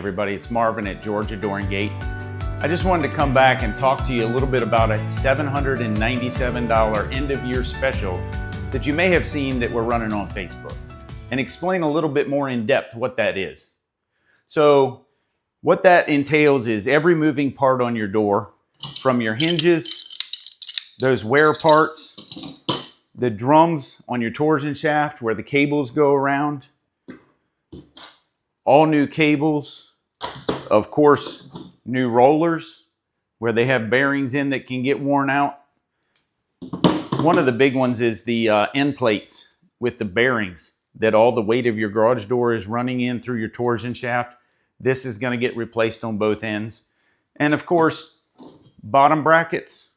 Everybody, it's Marvin at Georgia Door Gate. I just wanted to come back and talk to you a little bit about a $797 end-of-year special that you may have seen that we're running on Facebook, and explain a little bit more in depth what that is. So what that entails is every moving part on your door, from your hinges, those wear parts, the drums on your torsion shaft where the cables go around, all new cables, of course, new rollers where they have bearings in that can get worn out. One of the big ones is the end plates with the bearings that all the weight of your garage door is running in through your torsion shaft. This is going to get replaced on both ends. And of course, bottom brackets,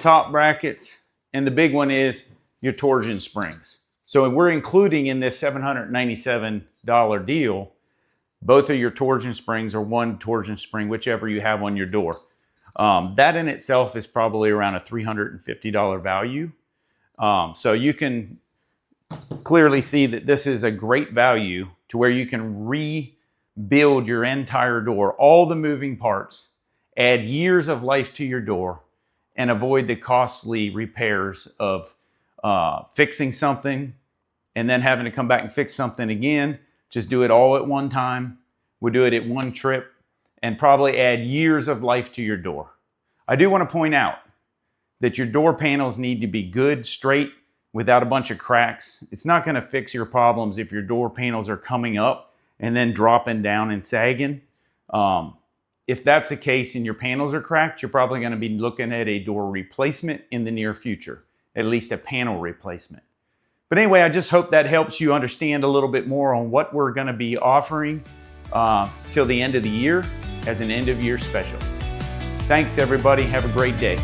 top brackets, and the big one is your torsion springs. So we're including in this $797 deal both of your torsion springs or one torsion spring, whichever you have on your door. That in itself is probably around a $350 value. So you can clearly see that this is a great value to where you can rebuild your entire door, all the moving parts, add years of life to your door, and avoid the costly repairs of fixing something and then having to come back and fix something again. Just do it all at one time. We'll do it at one trip and probably add years of life to your door. I do want to point out that your door panels need to be good, straight, without a bunch of cracks. It's not going to fix your problems if your door panels are coming up and then dropping down and sagging. If that's the case and your panels are cracked, you're probably going to be looking at a door replacement in the near future, at least a panel replacement. But anyway, I just hope that helps you understand a little bit more on what we're going to be offering till the end of the year as an end of year special. Thanks everybody. Have a great day.